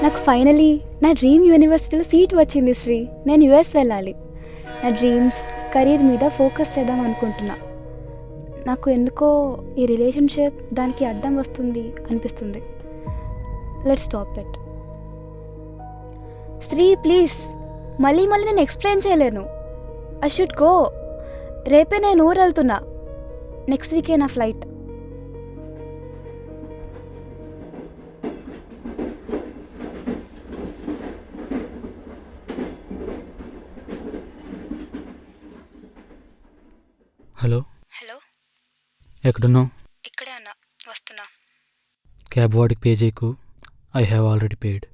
నాకు ఫైనలీ నా డ్రీమ్ యూనివర్సిటీలో సీట్ వచ్చింది శ్రీ. నేను యుఎస్ వెళ్ళాలి. నా డ్రీమ్స్ కెరీర్ మీద ఫోకస్ చేద్దాం అనుకుంటున్నా. నాకు ఎందుకో ఈ రిలేషన్షిప్ దానికి అడ్డం వస్తుంది అనిపిస్తుంది. Let's stop it. Sri please, మళ్ళీ నేను ఎక్స్ప్లెయిన్ చేయలేను. I should go. రేపే నేను ఊరు వెళ్తున్నా. నెక్స్ట్ వీకే నా ఫ్లైట్. హలో, హలో, ఎక్కడున్నావు? ఇక్కడే ఉన్నా, వస్తున్నా. క్యాబ్ వాడికి పే చేయకు. I have already paid.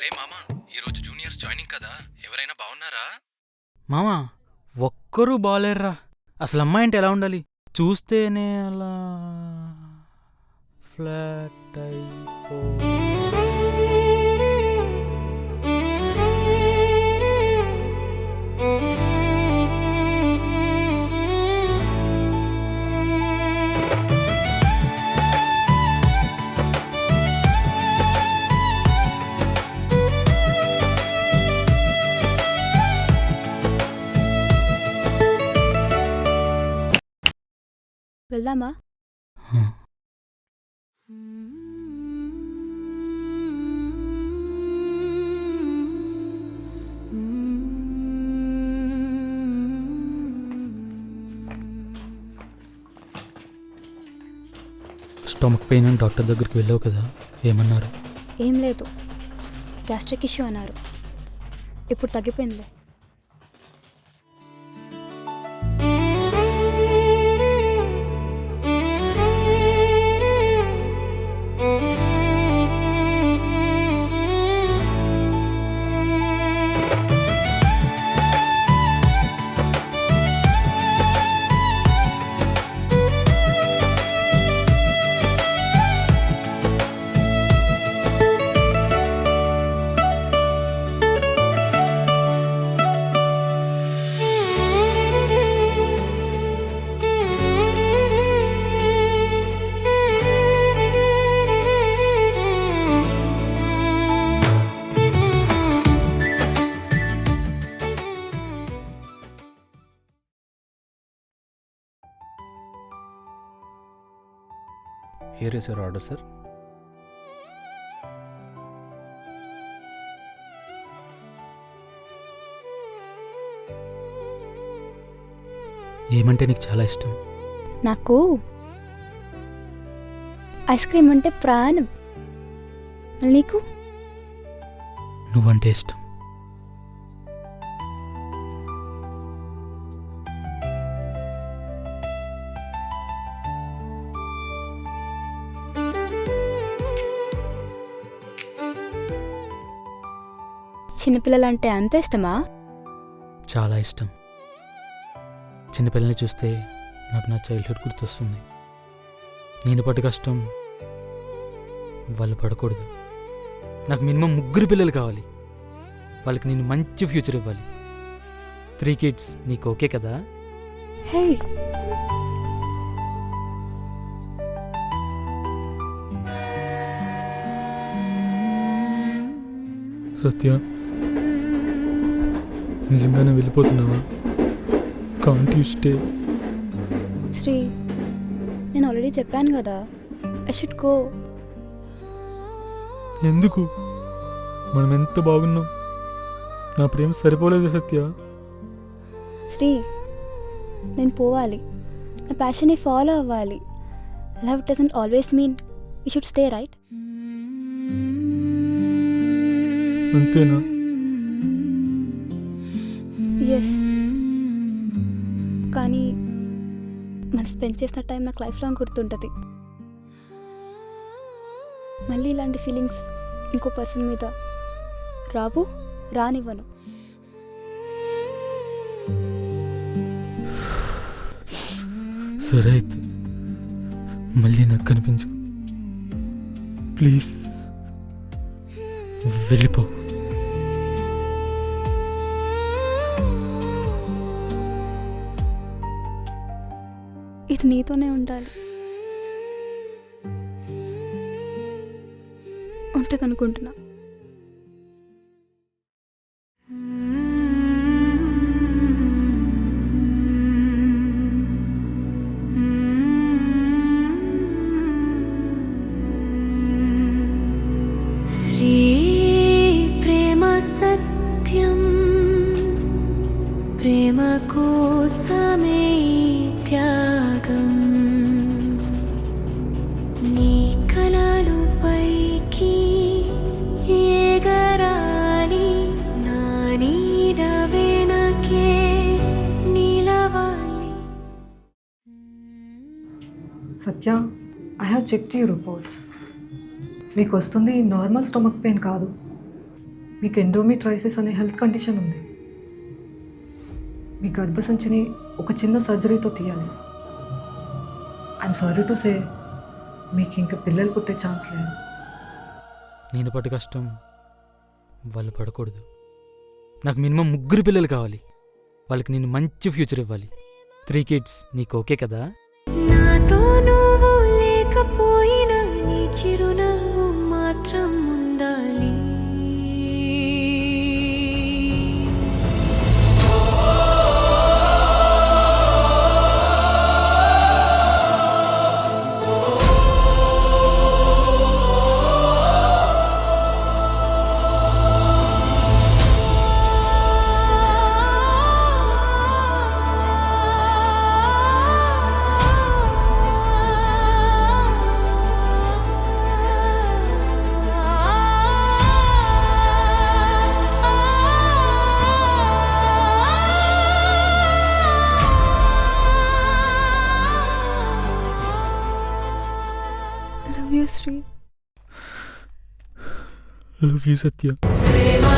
రే మామా, ఈరోజు జూనియర్స్ జాయినింగ్ కదా, ఎవరైనా బాగున్నారా? మామా, ఒక్కరూ బాలేర్రా. అసలు అమ్మాయి అంటే ఎలా ఉండాలి? చూస్తేనే అలా ఫ్లాట్ అయిపో. వెళ్దామా? స్టమక్ పెయిన్ అని డాక్టర్ దగ్గరికి వెళ్ళావు కదా, ఏమన్నారు? ఏం లేదు, గ్యాస్ట్రిక్ ఇష్యూ అన్నారు. ఇప్పుడు తగ్గిపోయిందిలే. Here is your order sir. ఏమంటే నీకు చాలా ఇష్టం? నాకు ఐస్ క్రీమ్ అంటే ప్రాణం. నీకు? నువ్వంటే ఇష్టం. చిన్నపిల్లలంటే అంత ఇష్టమా? చాలా ఇష్టం. చిన్నపిల్లల్ని చూస్తే నాకు నా చైల్డ్హుడ్ గుర్తొస్తుంది. నేను పడ్డ కష్టం వాళ్ళు పడకూడదు. నాకు మినిమం 3 పిల్లలు కావాలి. వాళ్ళకి నేను మంచి ఫ్యూచర్ ఇవ్వాలి. 3 kids నీకు ఓకే కదా? హే, సత్య, నిజంగానే వెళ్ళిపోతున్నావా? Can't you stay? శ్రీ, నేను ఆల్రెడీ చెప్పాను కదా, ఐ షుడ్ గో. ఎందుకు? మనం ఎంత బాగున్నాం. నా ప్రేమ సరిపోలేదు సత్య. శ్రీ, నేను పోవాలి. నా ప్యాషన్ని ఫాలో అవ్వాలి. Love doesn't always mean we should stay, right? అంతేనా? ఎస్, కానీ మనం స్పెండ్ చేసిన టైం నాకు లైఫ్ లాంగ్ గుర్తుంటుంది. మళ్ళీ ఇలాంటి ఫీలింగ్స్ ఇంకో పర్సన్ మీద రానివ్వను. సరే అయితే మళ్ళీ నాకు కనిపించు ప్లీజ్, వెళ్ళిపో. ఇది నీతోనే ఉండాలి, ఉంటుంది అనుకుంటున్నా. శ్రీ ప్రేమ సత్యం, ప్రేమ కోసమే త్యాగం, నీ కలలు పైకి ఎగరాలి, నా నీడ వెనకే నిలవాలి. Satya, I have checked your reports. మీకు వస్తుంది నార్మల్ స్టొమక్ పెయిన్ కాదు, మీకు ఎండోమెట్రైసిస్ అనే హెల్త్ కండిషన్ ఉంది. మీ గర్భసంచిని ఒక చిన్న సర్జరీతో తీయాలి. ఐఎమ్ సారీ టు సే, మీకు ఇంకా పిల్లలు పుట్టే ఛాన్స్ లేదు. నేను పడ్డ కష్టం వాళ్ళు పడకూడదు. నాకు మినిమం 3 పిల్లలు కావాలి. వాళ్ళకి నేను మంచి ఫ్యూచర్ ఇవ్వాలి. 3 kids నీకు ఓకే కదా? నాతో నువ్వు లేకపోయినా నీ చిరునవ్వు మాత్రం ఉండాలి. Love you Sri. Love you Satya. Prema